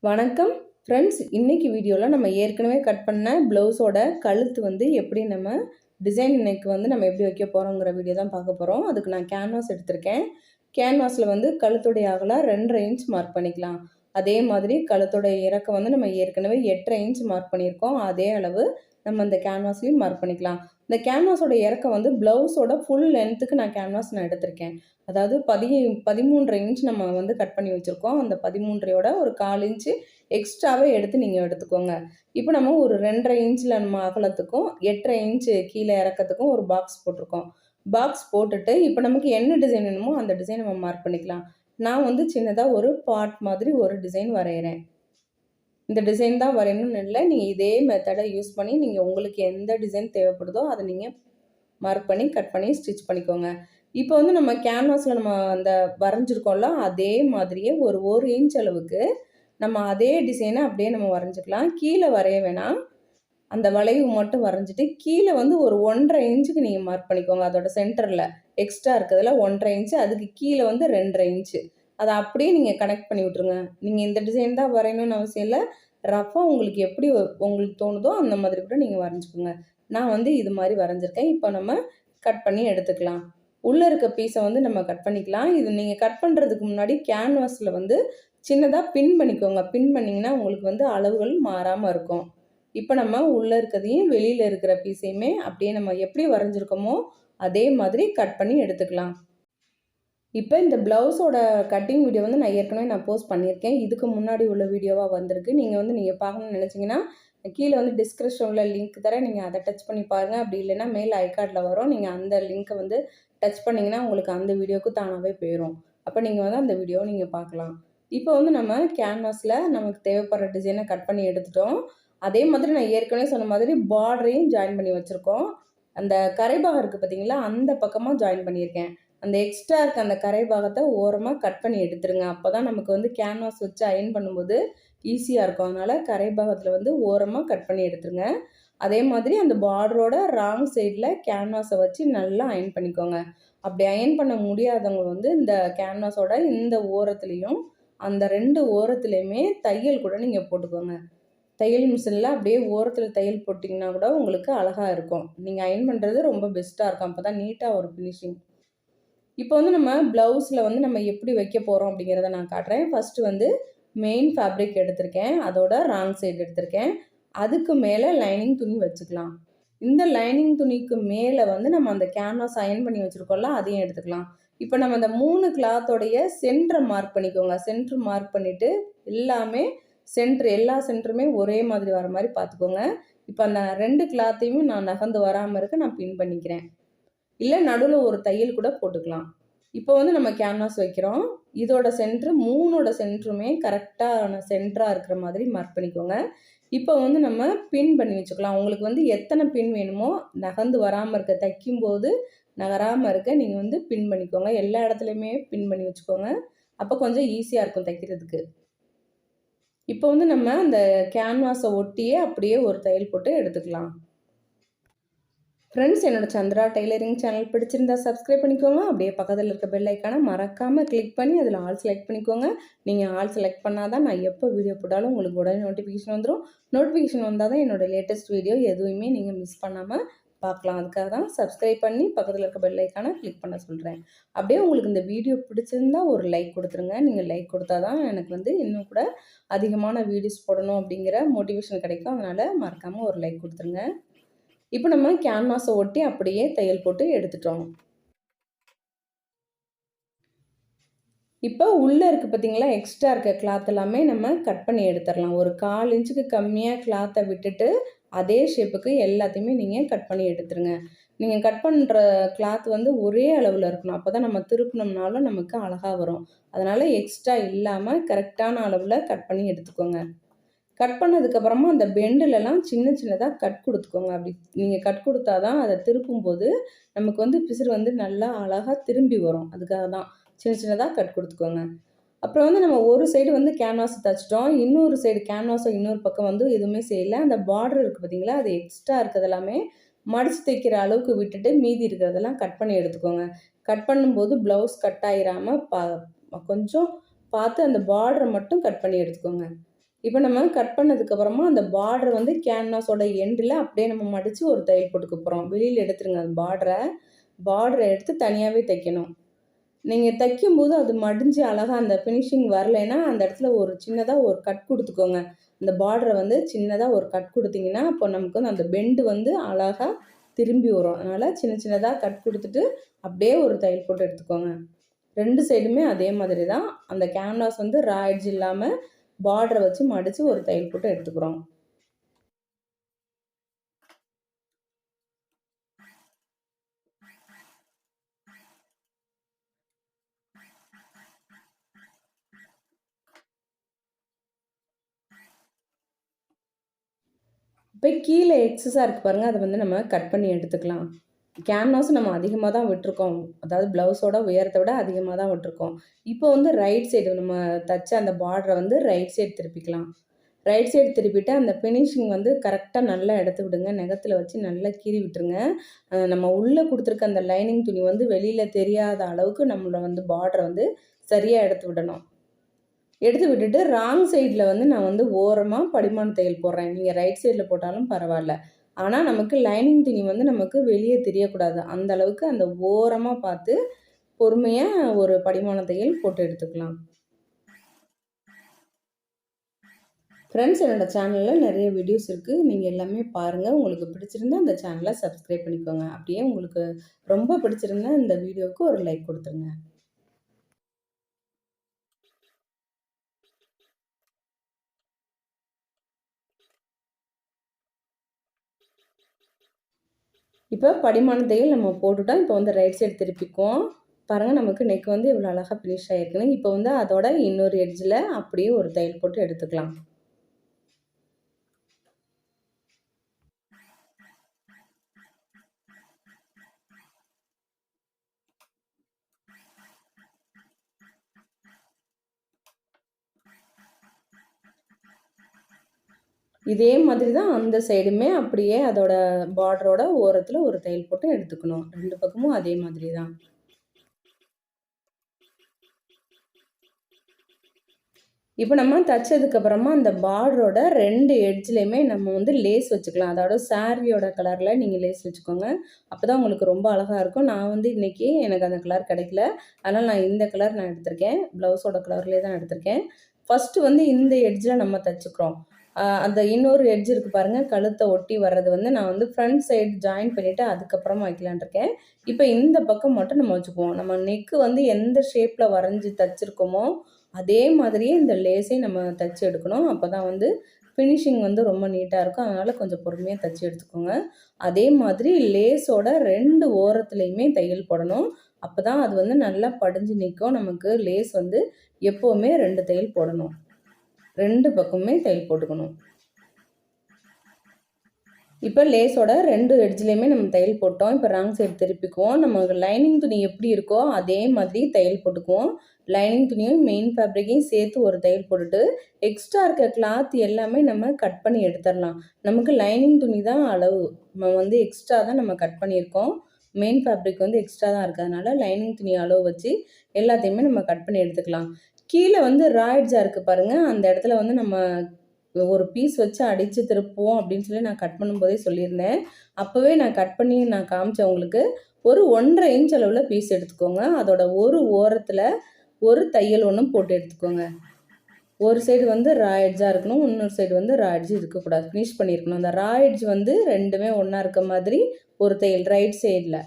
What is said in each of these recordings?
வணக்கம் ஃப்ரெண்ட்ஸ். இன்றைக்கி வீடியோவில் நம்ம ஏற்கனவே கட் பண்ண ப்ளவுஸோட கழுத்து வந்து எப்படி நம்ம டிசைன் நெக் வந்து நம்ம எப்படி வைக்க போகிறோங்கிற வீடியோ தான் பார்க்க போகிறோம். அதுக்கு நான் கேன்வாஸ் எடுத்திருக்கேன். கேன்வாஸில் வந்து கழுத்துடைய அகலம் 2.5 இன்ச் மார்க் பண்ணிக்கலாம். அதே மாதிரி கழுத்துடைய இறக்கம் வந்து நம்ம ஏற்கனவே 8.5 இன்ச் மார்க் பண்ணியிருக்கோம். அதே அளவு நம்ம இந்த கேன்வாஸ்லையும் மார்க் பண்ணிக்கலாம். இந்த கேன்வாஸோட இறக்கம் வந்து ப்ளவுஸோட ஃபுல் லென்த்துக்கு நான் எடுத்திருக்கேன். அதாவது 13.5 இன்ச் நம்ம வந்து கட் பண்ணி வச்சுருக்கோம். அந்த 13.5யோட ஒரு 1/4 இன்ச்சு எக்ஸ்ட்ராவே எடுத்து நீங்கள் எடுத்துக்கோங்க. இப்போ நம்ம ஒரு 2.5 இன்ச்சில் நம்ம அகலத்துக்கும் 8.5 இன்ச்சு கீழே இறக்கத்துக்கும் ஒரு பாக்ஸ் போட்டிருக்கோம். பாக்ஸ் போட்டுட்டு இப்போ நமக்கு என்ன டிசைன் வேணுமோ அந்த டிசைன் நம்ம மார்க் பண்ணிக்கலாம். நான் வந்து சின்னதாக ஒரு பாட் மாதிரி ஒரு டிசைன் வரைகிறேன். இந்த டிசைன் தான் வரையணும்னு இல்லை, நீங்கள் இதே மெத்தடை யூஸ் பண்ணி நீங்கள் உங்களுக்கு எந்த டிசைன் தேவைப்படுதோ அதை நீங்கள் மார்க் பண்ணி கட் பண்ணி ஸ்டிச் பண்ணிக்கோங்க. இப்போ வந்து நம்ம கேன்வாஸில் நம்ம அந்த வரைஞ்சிருக்கோம்ல, அதே மாதிரியே ஒரு 1 இன்ச் அளவுக்கு நம்ம அதே டிசைனை அப்படியே நம்ம வரைஞ்சிக்கலாம். கீழே வரைய வேணாம், அந்த வளைவு மட்டும் வரைஞ்சிட்டு கீழே வந்து ஒரு 1.5 இன்ச்சுக்கு நீங்கள் மார்க் பண்ணிக்கோங்க. அதோட சென்டரில் எக்ஸ்ட்ரா இருக்கிறதுல 1.5 இன்ச்சு, அதுக்கு கீழே வந்து 2.5 இன்ச்சு. அதை அப்படியே நீங்கள் கனெக்ட் பண்ணி விட்ருங்க. நீங்கள் இந்த டிசைன் தான் வரையணும்னு அவசியம் இல்லை, ரஃபாக உங்களுக்கு எப்படி உங்களுக்கு தோணுதோ அந்த மாதிரி கூட நீங்கள் வரைஞ்சிக்கோங்க. நான் வந்து இது மாதிரி வரைஞ்சிருக்கேன். இப்போ நம்ம கட் பண்ணி எடுத்துக்கலாம். உள்ளே இருக்க பீஸை வந்து நம்ம கட் பண்ணிக்கலாம். இது நீங்கள் கட் பண்ணுறதுக்கு முன்னாடி கேன்வாஸில் வந்து சின்னதாக பின் பண்ணிக்கோங்க. பின் பண்ணிங்கன்னா உங்களுக்கு வந்து அளவுகள் மாறாமல் இருக்கும். இப்போ நம்ம உள்ளே இருக்கிறதையும் வெளியில் இருக்கிற பீஸையுமே அப்படியே நம்ம எப்படி வரைஞ்சிருக்கோமோ அதே மாதிரி கட் பண்ணி எடுத்துக்கலாம். இப்போ இந்த ப்ளவுஸோட கட்டிங் வீடியோ வந்து நான் ஏற்கனவே போஸ்ட் பண்ணியிருக்கேன். இதுக்கு முன்னாடி உள்ள வீடியோவாக வந்திருக்கு. நீங்கள் பார்க்கணும்னு நினச்சிங்கன்னா கீழே வந்து டிஸ்கிரிப்ஷனில் லிங்க் தரேன், நீங்கள் அதை டச் பண்ணி பாருங்கள். அப்படி இல்லைன்னா மேல் ஐகார்டில் வரும், நீங்கள் அந்த லிங்க்கை வந்து டச் பண்ணிங்கன்னா உங்களுக்கு அந்த வீடியோவுக்கு தானாகவே போயிடும். அப்போ நீங்கள் வந்து அந்த வீடியோவை நீங்கள் பார்க்கலாம். இப்போ வந்து நம்ம கேன்வாஸில் நமக்கு தேவைப்படுற டிசைனை கட் பண்ணி எடுத்துட்டோம். அதே மாதிரி நான் ஏற்கனவே சொன்ன மாதிரி பார்டரையும் ஜாயின் பண்ணி வச்சுருக்கோம். அந்த கரைபாகம் இருக்குது பார்த்தீங்களா, அந்த பக்கமாக ஜாயின் பண்ணியிருக்கேன். அந்த எக்ஸ்ட்ரா இருக்க அந்த கரை பாகத்தை ஓரமாக கட் பண்ணி எடுத்துருங்க. அப்போ தான் நமக்கு வந்து கேன்வாஸ் வச்சு அயன் பண்ணும்போது ஈஸியாக இருக்கும். அதனால் கரை பாகத்தில் வந்து ஓரமாக கட் பண்ணி எடுத்துருங்க. அதே மாதிரி அந்த பார்டரோட ராங் சைடில் கேன்வாஸை வச்சு நல்லா அயன் பண்ணிக்கோங்க. அப்படி அயன் பண்ண முடியாதவங்க வந்து இந்த கேன்வாஸோட இந்த ஓரத்துலேயும் அந்த 2 ஓரத்துலேயுமே தையல் கூட நீங்கள் போட்டுக்கோங்க. தையல் மிஷினில் அப்படியே ஓரத்தில் தையல் போட்டிங்கன்னா கூட உங்களுக்கு அழகாக இருக்கும். நீங்கள் அயன் பண்ணுறது ரொம்ப பெஸ்ட்டாக இருக்கும். அப்போ தான் நீட்டாக ஒரு ஃபினிஷிங். இப்போ வந்து நம்ம ப்ளவுஸில் வந்து நம்ம எப்படி வைக்க போகிறோம் அப்படிங்கிறத நான் காட்டுறேன். ஃபஸ்ட்டு வந்து மெயின் ஃபேப்ரிக் எடுத்திருக்கேன், அதோட ராங் சைடு எடுத்திருக்கேன். அதுக்கு மேலே லைனிங் துணி வச்சுக்கலாம். இந்த லைனிங் துணிக்கு மேலே வந்து நம்ம அந்த கேன்வாஸ் அயன் பண்ணி வச்சுருக்கோம்ல, அதையும் எடுத்துக்கலாம். இப்போ நம்ம அந்த 3 கிளாத்தோடைய சென்டரை மார்க் பண்ணிக்கோங்க. சென்ட்ரு மார்க் பண்ணிவிட்டு எல்லாமே எல்லா சென்டருமே ஒரே மாதிரி வர மாதிரி பார்த்துக்கோங்க. இப்போ அந்த 2 கிளாத்தையும் நான் நகர்ந்து வராமல் இருக்க நான் பின் பண்ணிக்கிறேன். இல்லை நடுவில் ஒரு தையல் கூட போட்டுக்கலாம். இப்போ வந்து நம்ம கேன்வாஸ் வைக்கிறோம். இதோட சென்ட்ரு 3ஓட சென்ட்ருமே கரெக்டான சென்டராக இருக்கிற மாதிரி மார்க் பண்ணிக்கோங்க. இப்போ வந்து நம்ம பின் பண்ணி வச்சுக்கலாம். உங்களுக்கு வந்து எத்தனை பின் வேணுமோ நகர்ந்து வராமல் இருக்க, தைக்கும்போது நகராமல் இருக்க நீங்கள் வந்து பின் பண்ணிக்கோங்க. எல்லா இடத்துலையுமே பின் பண்ணி வச்சுக்கோங்க. அப்போ கொஞ்சம் ஈஸியாக இருக்கும் தைக்கிறதுக்கு. இப்போ வந்து நம்ம அந்த கேன்வாஸை ஒட்டியே அப்படியே ஒரு தையல் போட்டு எடுத்துக்கலாம். ஃப்ரெண்ட்ஸ், என்னோட சந்திரா டெய்லரிங் சேனல் பிடிச்சிருந்தா சப்ஸ்கிரைப் பண்ணிக்கோங்க. அப்படியே பக்கத்தில் இருக்க பெல் ஐக்கானை மறக்காமல் கிளிக் பண்ணி அதில் ஆல் செலக்ட் பண்ணிக்கோங்க. நீங்கள் ஆல் செலக்ட் பண்ணால் தான் நான் எப்போ வீடியோ போட்டாலும் உங்களுக்கு உடனே நோட்டிஃபிகேஷன் வந்துடும். நோட்டிஃபிகேஷன் வந்தால் தான் என்னோடய லேட்டஸ்ட் வீடியோ எதுவுமே நீங்கள் மிஸ் பண்ணாமல் பார்க்கலாம். அதுக்காக தான் சப்ஸ்கிரைப் பண்ணி பக்கத்தில் இருக்க பெல் ஐக்கானை கிளிக் பண்ண சொல்கிறேன். அப்படியே உங்களுக்கு இந்த வீடியோ பிடிச்சிருந்தா ஒரு லைக் கொடுத்துருங்க. நீங்கள் லைக் கொடுத்தா தான் எனக்கு வந்து இன்னும் கூட அதிகமான வீடியோஸ் போடணும் அப்படிங்கிற மோட்டிவேஷன் கிடைக்கும். அதனால் மறக்காமல் ஒரு லைக் கொடுத்துருங்க. இப்போ நம்ம கேன்வாஸை ஒட்டி அப்படியே தையல் போட்டு எடுத்துட்டோம். இப்போ உள்ளே இருக்குது பார்த்தீங்களா, எக்ஸ்ட்ரா இருக்க கிளாத் எல்லாமே நம்ம கட் பண்ணி எடுத்துடலாம். ஒரு 1/4 இன்ச்சுக்கு கம்மியாக கிளாத்தை விட்டுட்டு அதே ஷேப்புக்கு எல்லாத்தையுமே நீங்கள் கட் பண்ணி எடுத்துருங்க. நீங்கள் கட் பண்ணுற கிளாத் வந்து ஒரே அளவில் இருக்கணும். அப்போ தான் நம்ம திருப்பினோம்னாலும் நமக்கு அழகாக வரும். அதனால் எக்ஸ்ட்ரா இல்லாமல் கரெக்டான அளவில் கட் பண்ணி எடுத்துக்கோங்க. கட் பண்ணதுக்கப்புறமா அந்த பெண்டுலலாம் சின்ன சின்னதாக கட் கொடுத்துக்கோங்க. அப்படி நீங்கள் கட் கொடுத்தா தான் அதை திருப்பும்போது நமக்கு வந்து பிசுறு வந்து நல்லா அழகாக திரும்பி வரும். அதுக்காக தான் சின்ன சின்னதாக கட் கொடுத்துக்கோங்க. அப்புறம் வந்து நம்ம ஒரு சைடு வந்து கேன்வாஸை தைச்சிட்டோம். இன்னொரு சைடு கேன்வாஸை இன்னொரு பக்கம் வந்து எதுவுமே செய்யலை. அந்த பார்டர் இருக்குது பார்த்தீங்களா, அது எக்ஸ்ட்ரா இருக்கிறது எல்லாமே மடித்து தைக்கிற அளவுக்கு விட்டுட்டு மீதி இருக்கிறதெல்லாம் கட் பண்ணி எடுத்துக்கோங்க. கட் பண்ணும்போது ப்ளவுஸ் கட் ஆகிராமல் கொஞ்சம் பார்த்து அந்த பார்டரை மட்டும் கட் பண்ணி எடுத்துக்கோங்க. இப்போ நம்ம கட் பண்ணதுக்கப்புறமா அந்த பார்டர் வந்து கேன்வாஸோட எண்டில் அப்படியே நம்ம மடித்து ஒரு தையல் போட்டுக்க போகிறோம். வெளியில் எடுத்துருங்க அந்த பார்டரை எடுத்து தனியாகவே தைக்கணும். நீங்கள் தைக்கும்போது அது மடிஞ்சு அழகாக அந்த ஃபினிஷிங் வரலைன்னா அந்த இடத்துல ஒரு சின்னதாக ஒரு கட் கொடுத்துக்கோங்க. அந்த பார்டரை வந்து சின்னதாக ஒரு கட் கொடுத்தீங்கன்னா அப்போ நமக்கு வந்து அந்த பெண்டு வந்து அழகாக திரும்பி வரும். அதனால் சின்ன சின்னதாக கட் கொடுத்துட்டு அப்படியே ஒரு தையல் போட்டு எடுத்துக்கோங்க. 2 சைடுமே அதே மாதிரி தான். அந்த கேன்வாஸ் வந்து ரா எட்ஜ் இல்லாமல் பார்டரை வச்சு மடித்து ஒரு தையல் போட்டு எடுத்துக்கிறோம். இப்போ கீழே எக்ஸஸாக இருக்குது பாருங்கள், அதை வந்து நம்ம கட் பண்ணி எடுத்துக்கலாம். கேன்வாஸ் நம்ம அதிகமாக தான் விட்டுருக்கோம். அதாவது ப்ளவுஸோட உயரத்தை விட அதிகமாக தான் விட்டுருக்கோம். இப்போ வந்து ரைட் சைடு நம்ம தச்ச அந்த பார்டரை வந்து ரைட் சைடு திருப்பிக்கலாம். ரைட் சைடு திருப்பிட்டு அந்த ஃபினிஷிங் வந்து கரெக்டாக நல்லா எடுத்து விடுங்க. நகத்தில் வச்சு நல்லா கீறி விட்டுருங்க. நம்ம உள்ளே கொடுத்துருக்க அந்த லைனிங் துணி வந்து வெளியில் தெரியாத அளவுக்கு நம்மளை வந்து பார்டரை வந்து சரியாக எடுத்து விடணும். எடுத்து விட்டுட்டு ராங் சைடில் வந்து நான் வந்து ஓரமாக படிமான தையல் போடுறேன். நீங்கள் ரைட் சைடில் போட்டாலும் பரவாயில்ல. ஆனால் நமக்கு லைனிங் துணி வந்து நமக்கு வெளியே தெரியக்கூடாது. அந்த அளவுக்கு அந்த ஓரமாக பார்த்து பொறுமையாக ஒரு படிமான தையல் போட்டு எடுத்துக்கலாம். ஃப்ரெண்ட்ஸ், என்னோடய சேனலில் நிறைய வீடியோஸ் இருக்குது. நீங்கள் எல்லாமே பாருங்கள். உங்களுக்கு பிடிச்சிருந்தா அந்த சேனலை சப்ஸ்கிரைப் பண்ணிக்கோங்க. அப்படியே உங்களுக்கு ரொம்ப பிடிச்சிருந்தா இந்த வீடியோவுக்கு ஒரு லைக் கொடுத்துருங்க. இப்போ படிமான தையல் நம்ம போட்டுட்டோம். இப்போ வந்து ரைட் சைடு திருப்பிக்குவோம். பாருங்கள், நமக்கு நெக் வந்து இவ்வளோ அழகாக ஃபினிஷ் ஆகிருக்குன்னு. இப்போ வந்து அதோட இன்னொரு எட்ஜில் அப்படியே ஒரு தையல் போட்டு எடுத்துக்கலாம். இதே மாதிரி தான் அந்த சைடுமே அப்படியே அதோட பார்டரோட ஓரத்தில் ஒரு தையல் போட்டு எடுத்துக்கணும். 2 பக்கமும் அதே மாதிரி தான். இப்போ நம்ம தைச்சதுக்கப்புறமா அந்த பார்டரோட 2 எட்ஜ்லேயுமே நம்ம வந்து லேஸ் வச்சுக்கலாம். அதோட சாரியோட கலரில் நீங்கள் லேஸ் வச்சுக்கோங்க. அப்போ தான் உங்களுக்கு ரொம்ப அழகாக இருக்கும். நான் வந்து இன்றைக்கி எனக்கு அந்த கலர் கிடைக்கல. அதனால் நான் இந்த கலர் நான் எடுத்திருக்கேன். ப்ளவுஸோட கலர்லேயே தான் எடுத்திருக்கேன். ஃபஸ்ட்டு வந்து இந்த எட்ஜில் நம்ம தைச்சிக்கிறோம். அந்த இன்னொரு எட்ஜ் இருக்குது பாருங்கள், கழுத்தை ஒட்டி வர்றது வந்து நான் வந்து ஃப்ரண்ட் சைடு ஜாயின் பண்ணிவிட்டு அதுக்கப்புறமா வைக்கலான் இருக்கேன். இப்போ இந்த பக்கம் மட்டும் நம்ம வச்சுக்குவோம். நம்ம நெக்கு வந்து எந்த ஷேப்பில் வரைஞ்சி தைச்சிருக்கோமோ அதே மாதிரியே இந்த லேஸையும் நம்ம தைச்சி எடுக்கணும். அப்போ தான் வந்து ஃபினிஷிங் வந்து ரொம்ப நீட்டாக இருக்கும். அதனால் கொஞ்சம் பொறுமையாக தைச்சி எடுத்துக்கோங்க. அதே மாதிரி லேஸோட 2 ஓரத்துலேயுமே தையல் போடணும். அப்போ தான் அது வந்து நல்லா படிஞ்சு நிற்கும். நமக்கு லேஸ் வந்து எப்போவுமே 2 தையல் போடணும். 2 பக்கமுமே தையல் போட்டுக்கணும். இப்போ லேஸோட 2 எட்ஜ்லேயுமே நம்ம தையல் போட்டோம். இப்போ ராங் சைடு திருப்பிக்குவோம். நமக்கு லைனிங் துணி எப்படி இருக்கோ அதே மாதிரி தையல் போட்டுக்குவோம். லைனிங் துணியும் மெயின் ஃபேப்ரிக்கையும் சேர்த்து ஒரு தையல் போட்டுட்டு எக்ஸ்ட்ரா இருக்க கிளாத் எல்லாமே நம்ம கட் பண்ணி எடுத்துடலாம். நமக்கு லைனிங் துணி தான் அளவு. நம்ம வந்து எக்ஸ்ட்ரா தான் நம்ம கட் பண்ணியிருக்கோம். மெயின் ஃபேப்ரிக் வந்து எக்ஸ்ட்ரா தான் இருக்கிறதுனால லைனிங் துணி அளவு வச்சு எல்லாத்தையுமே நம்ம கட் பண்ணி எடுத்துக்கலாம். கீழே வந்து ரா எட்ஜாக இருக்குது பாருங்கள், அந்த இடத்துல வந்து நம்ம ஒரு பீஸ் வச்சு அடித்து திருப்புவோம் அப்படின்னு சொல்லி நான் கட் பண்ணும்போதே சொல்லியிருந்தேன். அப்போவே நான் கட் பண்ணி நான் காமிச்சேன் உங்களுக்கு. ஒரு 1.5 இன்ச் அளவில் பீஸ் எடுத்துக்கோங்க. அதோட ஒரு ஓரத்தில் ஒரு தையல் ஒன்று போட்டு எடுத்துக்கோங்க. ஒரு சைடு வந்து ரா எட்ஜாக இருக்கணும், இன்னொரு சைடு வந்து ரா எட்ஜ் இருக்கக்கூடாது. ஃபினிஷ் பண்ணியிருக்கணும். அந்த ரா எட்ஜ் வந்து 2மே ஒன்றா இருக்க மாதிரி ஒரு தையல் ரைட் சைடில்.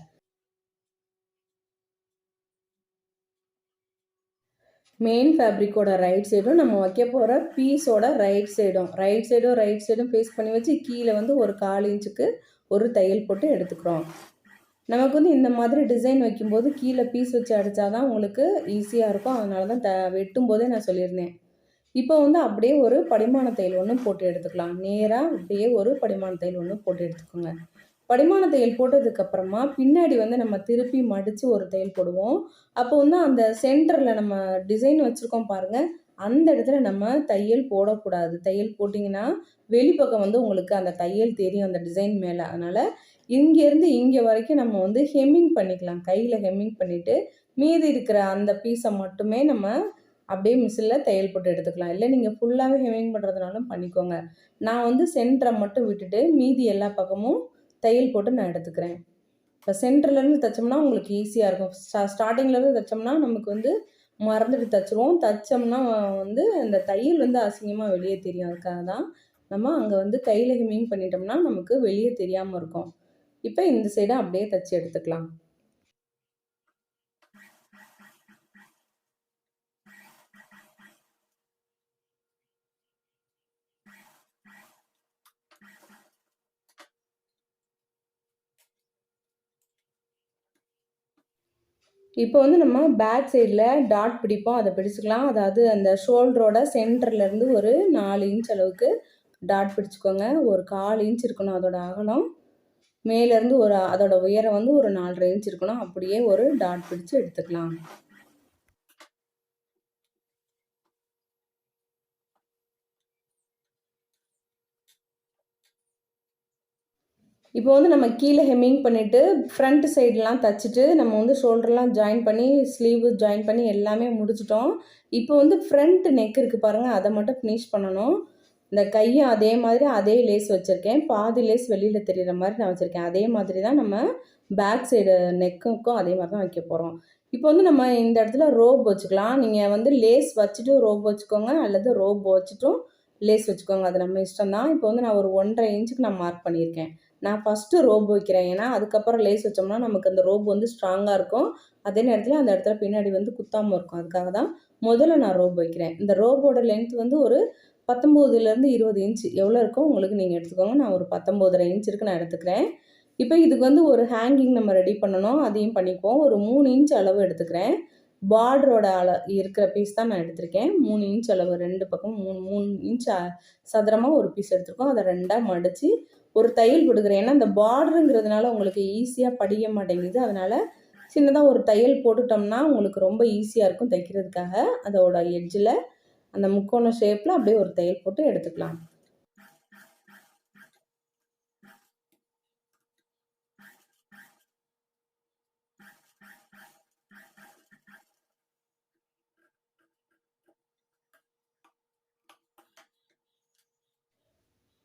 மெயின் ஃபேப்ரிக்கோட ரைட் சைடும் நம்ம வைக்க போகிற பீஸோட ரைட் சைடும் ஃபேஸ் பண்ணி வச்சு கீழே வந்து ஒரு 1/4 இன்ச்சுக்கு ஒரு தையல் போட்டு எடுத்துக்கிறோம். நமக்கு வந்து இந்த மாதிரி டிசைன் வைக்கும்போது கீழே பீஸ் வச்சு அடித்தா தான் உங்களுக்கு ஈஸியாக இருக்கும். அதனால தான் வெட்டும் போதே நான் சொல்லியிருந்தேன். இப்போ வந்து அப்படியே ஒரு படிமான தையல் ஒன்று போட்டு எடுத்துக்கலாம். நேராக அப்படியே ஒரு படிமான தையல் ஒன்று போட்டு எடுத்துக்கோங்க. படிமான தையல் போட்டதுக்கப்புறமா பின்னாடி வந்து நம்ம திருப்பி மடித்து ஒரு தையல் போடுவோம். அப்போ வந்து அந்த சென்டரில் நம்ம டிசைன் வச்சுருக்கோம் பாருங்கள், அந்த இடத்துல நம்ம தையல் போடக்கூடாது. தையல் போட்டிங்கன்னா வெளிப்பக்கம் வந்து உங்களுக்கு அந்த தையல் தெரியும் அந்த டிசைன் மேலே. அதனால் இங்கேருந்து இங்கே வரைக்கும் நம்ம வந்து ஹெம்மிங் பண்ணிக்கலாம். கையில் ஹெம்மிங் பண்ணிவிட்டு மீதி இருக்கிற அந்த பீஸை மட்டுமே நம்ம அப்படியே மிஷினில் தையல் போட்டு எடுத்துக்கலாம். இல்லை நீங்கள் ஃபுல்லாகவே ஹெம்மிங் பண்ணுறதுனாலும் பண்ணிக்கோங்க. நான் வந்து சென்டரை மட்டும் விட்டுட்டு மீதி எல்லா பக்கமும் தையல் போட்டு நான் எடுத்துக்கிறேன். இப்போ சென்டர்லேருந்து தைச்சோம்னா உங்களுக்கு ஈஸியாக இருக்கும். ஸ்டார்டிங்லேருந்து தைச்சோம்னா நமக்கு வந்து மறந்துட்டு தைச்சிருவோம். தைச்சோம்னா வந்து அந்த தையல் வந்து அசிங்கமாக வெளியே தெரியும். அதுக்காக தான் நம்ம அங்கே வந்து கையில் ஹெம்மிங் பண்ணிட்டோம்னா நமக்கு வெளியே தெரியாமல் இருக்கும். இப்போ இந்த சைடை அப்படியே தைச்சி எடுத்துக்கலாம். இப்போ வந்து நம்ம பேக் சைடில் டாட் பிடிப்போம். அதை பிடிச்சிக்கலாம். அதாவது அந்த ஷோல்டரோட சென்டர்லேருந்து ஒரு 4 இன்ச் அளவுக்கு டாட் பிடிச்சிக்கோங்க. ஒரு 1/4 இன்ச் இருக்கணும் அதோட அகலம். மேலேருந்து அதோட உயரம் வந்து ஒரு 4.5 இன்ச் இருக்கணும். அப்படியே ஒரு டாட் பிடிச்சி எடுத்துக்கலாம். இப்போ வந்து நம்ம கீழே ஹெம்மிங் பண்ணிவிட்டு ஃப்ரண்ட் சைடெலாம் தைச்சிட்டு நம்ம வந்து ஷோல்டர்லாம் ஜாயின் பண்ணி ஸ்லீவு ஜாயின் பண்ணி எல்லாமே முடிச்சிட்டோம். இப்போ வந்து ஃப்ரண்ட் நெக் இருக்குது பாருங்கள், அதை மட்டும் ஃபினிஷ் பண்ணணும். இந்த கையும் அதே மாதிரி அதே லேஸ் வச்சுருக்கேன். பாதி லேஸ் வெளியில் தெரிகிற மாதிரி நான் வச்சுருக்கேன். அதே மாதிரி தான் நம்ம பேக் சைடு நெக்குக்கும் அதே மாதிரி தான் வைக்க போகிறோம். இப்போ வந்து நம்ம இந்த இடத்துல ரோப் வச்சுக்கலாம். நீங்கள் வந்து லேஸ் வச்சுட்டு ரோப் வச்சுக்கோங்க, அல்லது ரோப் வச்சுட்டும் லேஸ் வச்சுக்கோங்க. அது நம்ம இஷ்டம் தான். இப்போ வந்து நான் ஒரு 1.5 இன்ச்சுக்கு நான் மார்க் பண்ணியிருக்கேன். நான் ஃபஸ்ட்டு ரோப் வைக்கிறேன். ஏன்னா அதுக்கப்புறம் லேஸ் வச்சோம்னா நமக்கு அந்த ரோப் வந்து ஸ்ட்ராங்காக இருக்கும். அதே நேரத்தில் அந்த இடத்துல பின்னாடி வந்து குத்தாமல் இருக்கும். அதுக்காக தான் முதல்ல நான் ரோப் வைக்கிறேன். இந்த ரோப்போட லென்த் வந்து ஒரு 19லேருந்து 20 இன்ச் எவ்வளோ இருக்கோ உங்களுக்கு நீங்கள் எடுத்துக்கோங்க. நான் ஒரு 19.5 இன்ச் இருக்கு நான் எடுத்துக்கிறேன். இப்போ இதுக்கு வந்து ஒரு ஹேங்கிங் நம்ம ரெடி பண்ணணும். அதையும் பண்ணிக்குவோம். ஒரு 3 இன்ச் அளவு எடுத்துக்கிறேன். பார்டரோட இருக்கிற பீஸ் தான் நான் எடுத்திருக்கேன். 3 இன்ச் அளவு 2 பக்கம் 3 இன்ச் சதுரமாக ஒரு பீஸ் எடுத்துருக்கோம். அதை 2ஆக மடித்து ஒரு தையல் போட்டுக்கிறேன். ஏன்னா இந்த பார்டருங்கிறதுனால உங்களுக்கு ஈஸியாக படிய மாட்டேங்குது. அதனால் சின்னதாக ஒரு தையல் போட்டுட்டோம்னா உங்களுக்கு ரொம்ப ஈஸியாக இருக்கும் தைக்கிறதுக்காக. அதோட எட்ஜில் அந்த முக்கோண ஷேப்பில் அப்படியே ஒரு தையல் போட்டு எடுத்துக்கலாம்.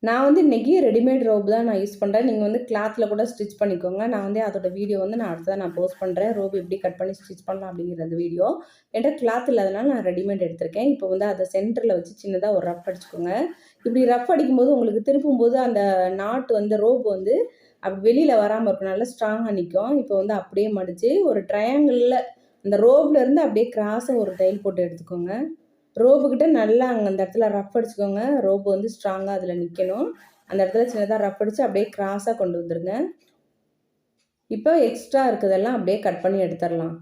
நான் வந்து இன்றைக்கி ரெடிமேட் ரோப் தான் நான் யூஸ் பண்ணுறேன். நீங்கள் வந்து கிளாத்தில் கூட ஸ்டிச் பண்ணிக்கோங்க. நான் வந்து அதோட வீடியோ வந்து நான் அடுத்ததான் நான் போஸ்ட் பண்ணுறேன். ரோப் எப்படி கட் பண்ணி ஸ்டிச் பண்ணலாம் அப்படிங்கிற அந்த வீடியோ. என்கிட்ட கிளாத் இல்லாதனால நான் ரெடிமேட் எடுத்திருக்கேன். இப்போ வந்து அதை சென்டரில் வச்சு சின்னதாக ஒரு ரஃப் அடிச்சுக்கோங்க. இப்படி ரஃப் அடிக்கும்போது உங்களுக்கு திருப்பும்போது அந்த நாட் வந்து ரோப் வந்து அப்படி வெளியில் வராமல் இருக்கும். நல்லா ஸ்ட்ராங்காக நிற்கும். இப்போ வந்து அப்படியே மடித்து ஒரு ட்ரையாங்கிளில் அந்த ரோப்லேருந்து அப்படியே கிராஸாக ஒரு தையல் போட்டு எடுத்துக்கோங்க. ரோப்புக்கிட்ட நல்லா அங்கே அந்த இடத்துல ரஃப் அடிச்சுக்கோங்க. ரோப்பு வந்து ஸ்ட்ராங்காக அதில் நிற்கணும். அந்த இடத்துல சின்னதாக ரஃப் அடித்து அப்படியே கிராஸாக கொண்டு வந்துருங்க. இப்போ எக்ஸ்ட்ரா இருக்கிறதெல்லாம் அப்படியே கட் பண்ணி எடுத்துடலாம்.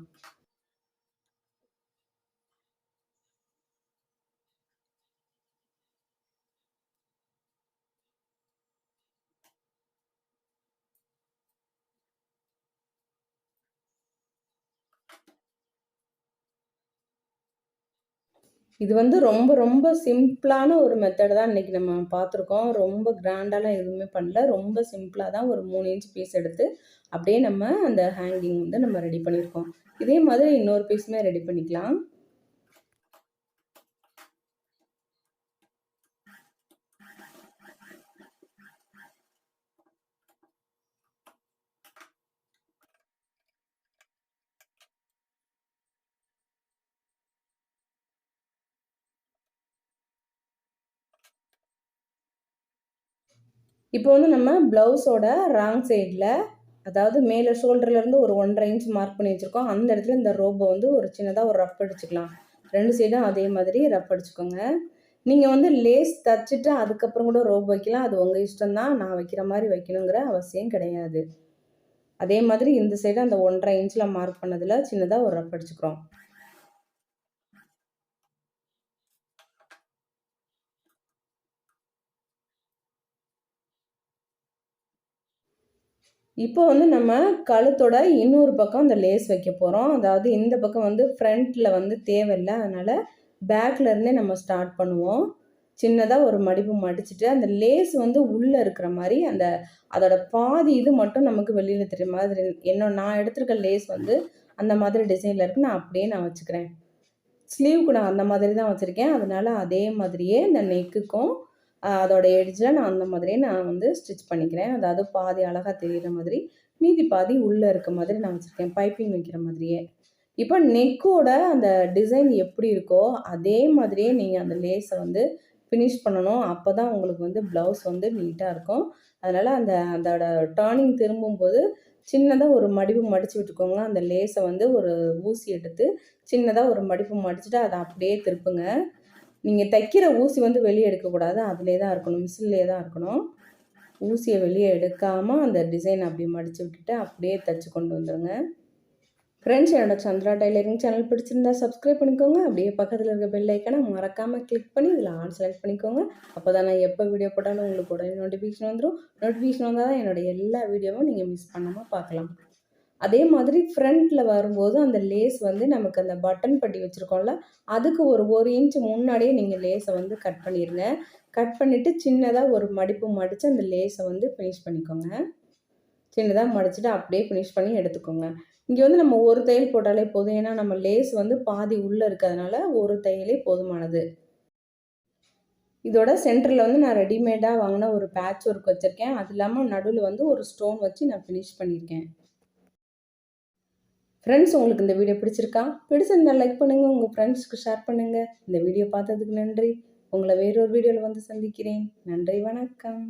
இது வந்து ரொம்ப ரொம்ப சிம்பிளான ஒரு மெத்தட் தான் இன்றைக்கி நம்ம பார்த்துருக்கோம். ரொம்ப கிராண்டாலாம் எதுவுமே பண்ணல. ரொம்ப சிம்பிளாக தான் ஒரு 3 இன்ச் பீஸ் எடுத்து அப்படியே நம்ம அந்த ஹேங்கிங் வந்து நம்ம ரெடி பண்ணியிருக்கோம். இதே மாதிரி இன்னொரு பீஸுமே ரெடி பண்ணிக்கலாம். இப்போ வந்து நம்ம ப்ளவுஸோட ராங் சைடில், அதாவது மேலே ஷோல்டர்லேருந்து ஒரு 1.5 இன்ச் மார்க் பண்ணி வச்சுருக்கோம். அந்த இடத்துல இந்த ரோப்பை வந்து ஒரு சின்னதாக ஒரு ரஃப் அடிச்சுக்கலாம். 2 சைடும் அதே மாதிரி ரஃப் அடிச்சுக்கோங்க. நீங்கள் வந்து லேஸ் தச்சுட்டு அதுக்கப்புறம் கூட ரோப் வைக்கலாம். அது உங்கள் இஷ்டம் தான். நான் வைக்கிற மாதிரி வைக்கணுங்கிற அவசியம் கிடையாது. அதே மாதிரி இந்த சைடு அந்த 1.5 இன்ச்சில் மார்க் பண்ணதில் சின்னதாக ஒரு ரஃப் அடிச்சுக்கிறோம். இப்போ வந்து நம்ம கழுத்தோட இன்னொரு பக்கம் அந்த லேஸ் வைக்க போகிறோம். அதாவது இந்த பக்கம் வந்து ஃப்ரண்ட்டில் வந்து தேவையில்ல. அதனால் பேக்லேருந்தே நம்ம ஸ்டார்ட் பண்ணுவோம். சின்னதாக ஒரு மடிப்பு மடிச்சுட்டு அந்த லேஸ் வந்து உள்ளே இருக்கிற மாதிரி அதோட பாதி இது மட்டும் நமக்கு வெளியில் தெரியுற மாதிரி நான் எடுத்திருக்க லேஸ் வந்து அந்த மாதிரி டிசைனில் இருக்குது. நான் அப்படியே வச்சுக்கிறேன். ஸ்லீவுக்கு நான் அந்த மாதிரி தான் வச்சுருக்கேன். அதனால அதே மாதிரியே இந்த நெக்குக்கும் அதோட எட்ஜில் நான் அந்த மாதிரியே நான் வந்து ஸ்டிச் பண்ணிக்கிறேன். அதாவது பாதி அழகா தெரியிற மாதிரி, மீதி பாதி உள்ளே இருக்க மாதிரி நான் வச்சுருக்கேன். பைப்பிங் வைக்கிற மாதிரியே. இப்போ நெக்கோட அந்த டிசைன் எப்படி இருக்கோ, அதே மாதிரியே நீங்கள் அந்த லேஸை வந்து ஃபினிஷ் பண்ணணும். அப்போ தான் உங்களுக்கு வந்து ப்ளவுஸ் வந்து நீட்டாக இருக்கும். அதனால் அதோட டர்னிங் திரும்பும்போது சின்னதா ஒரு மடிப்பு மடிச்சு விட்டுக்கோங்க. அந்த லேஸை வந்து ஒரு ஊசி எடுத்து சின்னதா ஒரு மடிப்பு மடிச்சுட்டு அதை அப்படியே திருப்புங்க. நீங்கள் தைக்கிற ஊசி வந்து வெளியே எடுக்கக்கூடாது. அதிலே தான் இருக்கணும். மிஷின்லேயே தான் இருக்கணும். ஊசியை வெளியே எடுக்காமல் அந்த டிசைன் அப்படி மடித்து விட்டுட்டு அப்படியே தைச்சு கொண்டு வந்துடுங்க. ஃப்ரெண்ட்ஸ், என்னோட சந்திரா டைலரிங் சேனல் பிடிச்சிருந்தா சப்ஸ்கிரைப் பண்ணிக்கோங்க. அப்படியே பக்கத்தில் இருக்க பெல் ஐக்கானை மறக்காமல் கிளிக் பண்ணி இதில் ஆல் செலக்ட் பண்ணிக்கோங்க. அப்போ தான் நான் எப்போ வீடியோ போட்டாலும் உங்களுக்கு உடனே நோட்டிஃபிகேஷன் வந்துடும். நோட்டிஃபிகேஷன் வந்தால் தான் என்னோடய எல்லா வீடியோவும் நீங்கள் மிஸ் பண்ணாமல் பார்க்கலாம். அதே மாதிரி ஃப்ரண்ட்டில் வரும்போது அந்த லேஸ் வந்து நமக்கு அந்த பட்டன் பட்டி வச்சுருக்கோம்ல, அதுக்கு ஒரு இன்ச் முன்னாடியே நீங்கள் லேஸை வந்து கட் பண்ணிடுங்க. கட் பண்ணிவிட்டு சின்னதாக ஒரு மடிப்பு மடித்து அந்த லேஸை வந்து ஃபினிஷ் பண்ணிக்கோங்க. சின்னதாக மடிச்சுட்டு அப்படியே ஃபினிஷ் பண்ணி எடுத்துக்கோங்க. இங்கே வந்து நம்ம ஒரு தையல் போட்டாலே போதும். ஏன்னா நம்ம லேஸ் வந்து பாதி உள்ளே இருக்கிறதுனால ஒரு தையலே போதுமானது. இதோட சென்டரில் வந்து நான் ரெடிமேடாக வாங்கின ஒரு பேட்ச் ஒர்க் வச்சுருக்கேன். அது இல்லாமல் நடுவில் வந்து ஒரு ஸ்டோன் வச்சு நான் ஃபினிஷ் பண்ணியிருக்கேன். ஃப்ரெண்ட்ஸ், உங்களுக்கு இந்த வீடியோ பிடிச்சிருக்கா? பிடிச்சிருந்தால் லைக் பண்ணுங்கள், உங்கள் ஃப்ரெண்ட்ஸ்க்கு ஷேர் பண்ணுங்கள். இந்த வீடியோ பார்த்ததுக்கு நன்றி. உங்களை வேறொரு வீடியோவில் வந்து சந்திக்கிறேன். நன்றி, வணக்கம்.